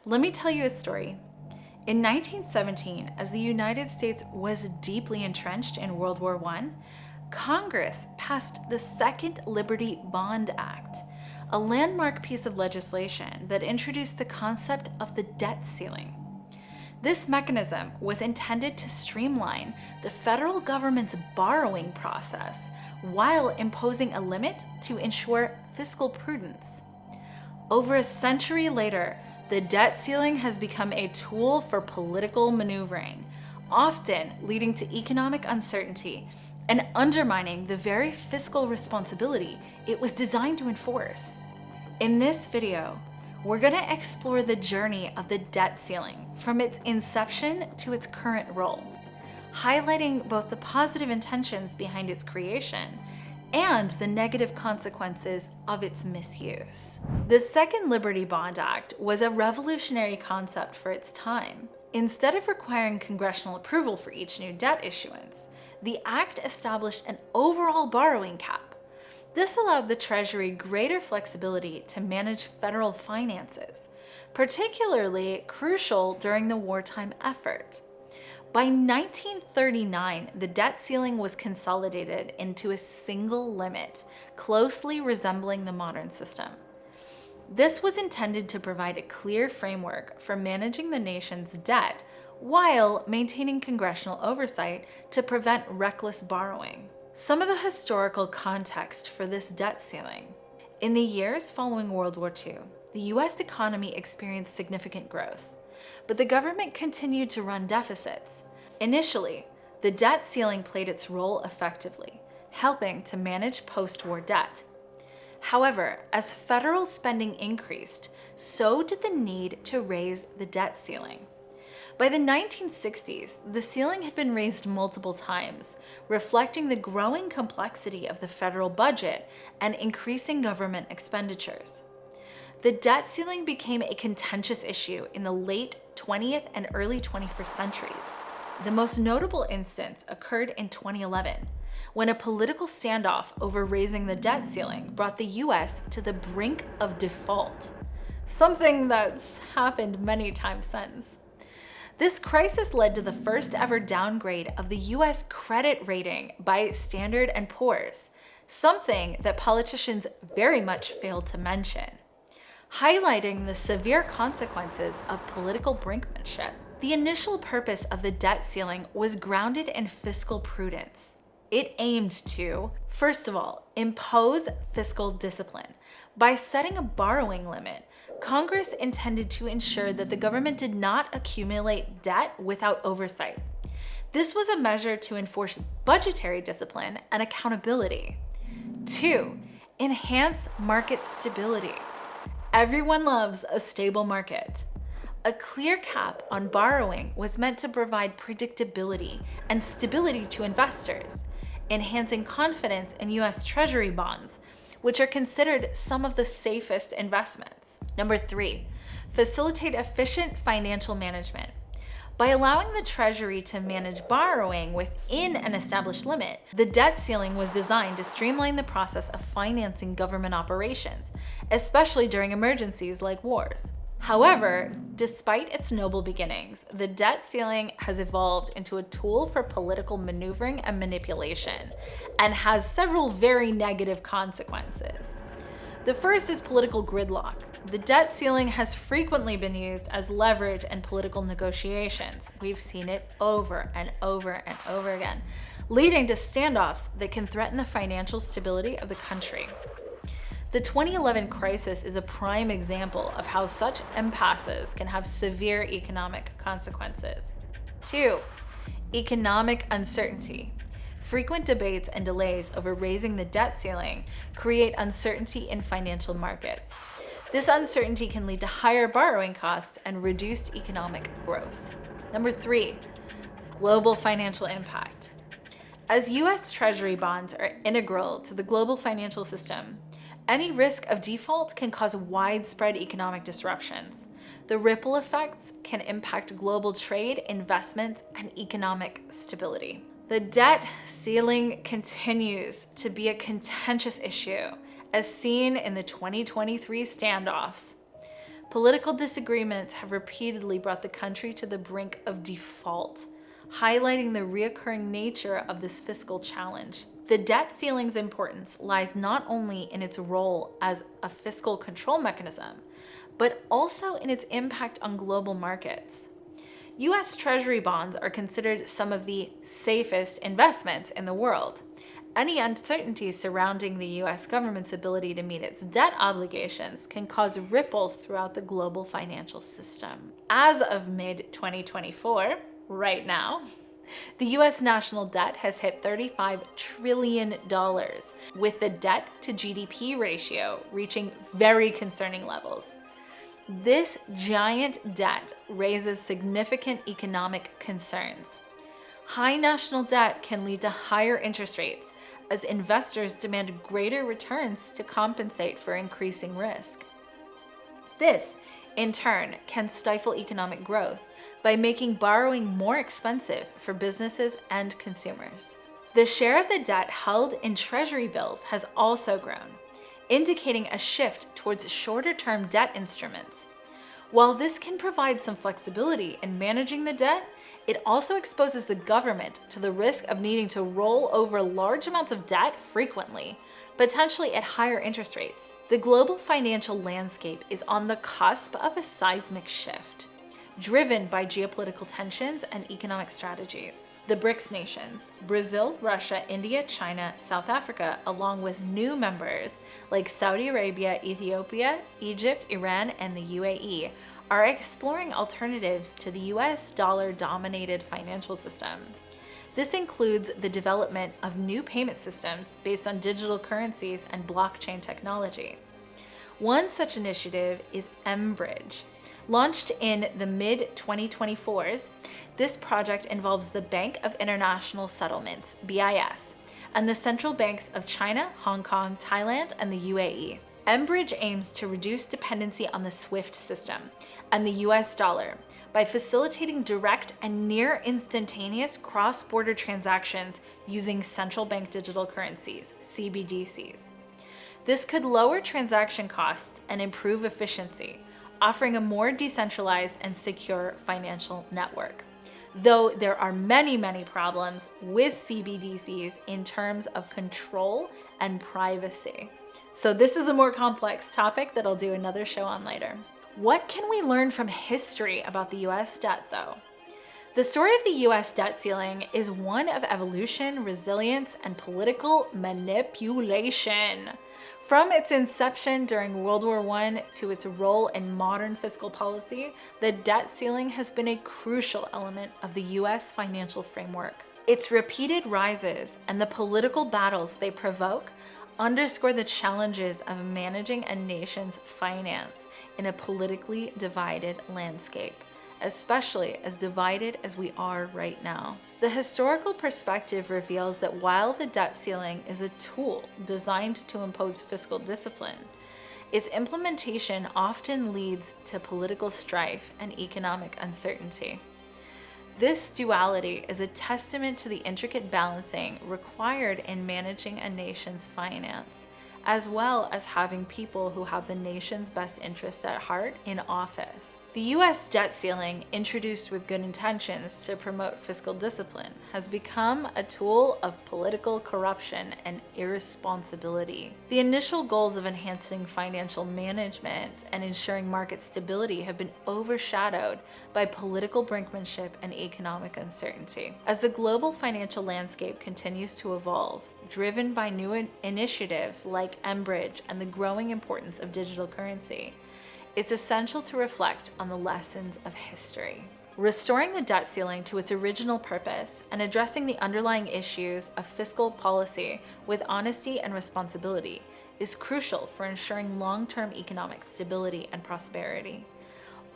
Let me tell you a story. In 1917, as the United States was deeply entrenched in World War I, Congress passed the Second Liberty Bond Act, a landmark piece of legislation that introduced the concept of the debt ceiling. This mechanism was intended to streamline the federal government's borrowing process while imposing a limit to ensure fiscal prudence. Over a century later, the debt ceiling has become a tool for political maneuvering, often leading to economic uncertainty and undermining the very fiscal responsibility it was designed to enforce. In this video, we're going to explore the journey of the debt ceiling from its inception to its current role, highlighting both the positive intentions behind its creation and the negative consequences of its misuse. The Second Liberty Bond Act was a revolutionary concept for its time. Instead of requiring congressional approval for each new debt issuance, the act established an overall borrowing cap. This allowed the Treasury greater flexibility to manage federal finances, particularly crucial during the wartime effort. By 1939, the debt ceiling was consolidated into a single limit, closely resembling the modern system. This was intended to provide a clear framework for managing the nation's debt while maintaining congressional oversight to prevent reckless borrowing. Some of the historical context for this debt ceiling. In the years following World War II, the U.S. economy experienced significant growth, but the government continued to run deficits. Initially, the debt ceiling played its role effectively, helping to manage post-war debt. However, as federal spending increased, so did the need to raise the debt ceiling. By the 1960s, the ceiling had been raised multiple times, reflecting the growing complexity of the federal budget and increasing government expenditures. The debt ceiling became a contentious issue in the late 20th and early 21st centuries. The most notable instance occurred in 2011, when a political standoff over raising the debt ceiling brought the US to the brink of default, something that's happened many times since. This crisis led to the first ever downgrade of the US credit rating by Standard & Poor's, something that politicians very much failed to mention, highlighting the severe consequences of political brinkmanship. The initial purpose of the debt ceiling was grounded in fiscal prudence. It aimed to, first of all, impose fiscal discipline. By setting a borrowing limit, Congress intended to ensure that the government did not accumulate debt without oversight. This was a measure to enforce budgetary discipline and accountability. 2. Enhance market stability. Everyone loves a stable market. A clear cap on borrowing was meant to provide predictability and stability to investors, enhancing confidence in U.S. Treasury bonds, which are considered some of the safest investments. Number 3, facilitate efficient financial management. By allowing the Treasury to manage borrowing within an established limit, the debt ceiling was designed to streamline the process of financing government operations, especially during emergencies like wars. However, despite its noble beginnings, the debt ceiling has evolved into a tool for political maneuvering and manipulation, and has several very negative consequences. The first is political gridlock. The debt ceiling has frequently been used as leverage in political negotiations. We've seen it over and over and over again, leading to standoffs that can threaten the financial stability of the country. The 2011 crisis is a prime example of how such impasses can have severe economic consequences. 2. Economic uncertainty. Frequent debates and delays over raising the debt ceiling create uncertainty in financial markets. This uncertainty can lead to higher borrowing costs and reduced economic growth. Number 3. Global financial impact. As U.S. Treasury bonds are integral to the global financial system, any risk of default can cause widespread economic disruptions. The ripple effects can impact global trade, investments, and economic stability. The debt ceiling continues to be a contentious issue, as seen in the 2023 standoffs. Political disagreements have repeatedly brought the country to the brink of default, highlighting the recurring nature of this fiscal challenge. The debt ceiling's importance lies not only in its role as a fiscal control mechanism, but also in its impact on global markets. U.S. Treasury bonds are considered some of the safest investments in the world. Any uncertainties surrounding the U.S. government's ability to meet its debt obligations can cause ripples throughout the global financial system. As of mid-2024, right now, the U.S. national debt has hit $35 trillion, with the debt to GDP ratio reaching very concerning levels. This giant debt raises significant economic concerns. High national debt can lead to higher interest rates as investors demand greater returns to compensate for increasing risk. This, in turn, can stifle economic growth by making borrowing more expensive for businesses and consumers. The share of the debt held in Treasury bills has also grown, indicating a shift towards shorter-term debt instruments. While this can provide some flexibility in managing the debt, it also exposes the government to the risk of needing to roll over large amounts of debt frequently, potentially at higher interest rates. The global financial landscape is on the cusp of a seismic shift, driven by geopolitical tensions and economic strategies. The BRICS nations, Brazil, Russia, India, China, South Africa, along with new members like Saudi Arabia, Ethiopia, Egypt, Iran, and the UAE, are exploring alternatives to the US dollar-dominated financial system. This includes the development of new payment systems based on digital currencies and blockchain technology. One such initiative is mBridge. Launched in the mid-2024s, this project involves the Bank of International Settlements, BIS, and the central banks of China, Hong Kong, Thailand, and the UAE. mBridge aims to reduce dependency on the SWIFT system and the US dollar by facilitating direct and near instantaneous cross-border transactions using central bank digital currencies, CBDCs. This could lower transaction costs and improve efficiency, offering a more decentralized and secure financial network. Though there are many problems with CBDCs in terms of control and privacy. So this is a more complex topic that I'll do another show on later. What can we learn from history about the US debt though? The story of the US debt ceiling is one of evolution, resilience, and political manipulation. From its inception during World War I to its role in modern fiscal policy, the debt ceiling has been a crucial element of the US financial framework. Its repeated rises and the political battles they provoke underscore the challenges of managing a nation's finance in a politically divided landscape, especially as divided as we are right now. The historical perspective reveals that while the debt ceiling is a tool designed to impose fiscal discipline, its implementation often leads to political strife and economic uncertainty. This duality is a testament to the intricate balancing required in managing a nation's finance, as well as having people who have the nation's best interest at heart in office. The US debt ceiling, introduced with good intentions to promote fiscal discipline, has become a tool of political corruption and irresponsibility. The initial goals of enhancing financial management and ensuring market stability have been overshadowed by political brinkmanship and economic uncertainty. As the global financial landscape continues to evolve, driven by new initiatives like mBridge and the growing importance of digital currency, it's essential to reflect on the lessons of history. Restoring the debt ceiling to its original purpose and addressing the underlying issues of fiscal policy with honesty and responsibility is crucial for ensuring long-term economic stability and prosperity.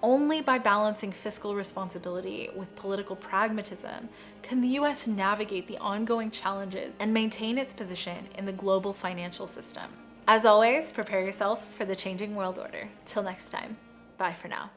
Only by balancing fiscal responsibility with political pragmatism can the US navigate the ongoing challenges and maintain its position in the global financial system. As always, prepare yourself for the changing world order. Till next time, bye for now.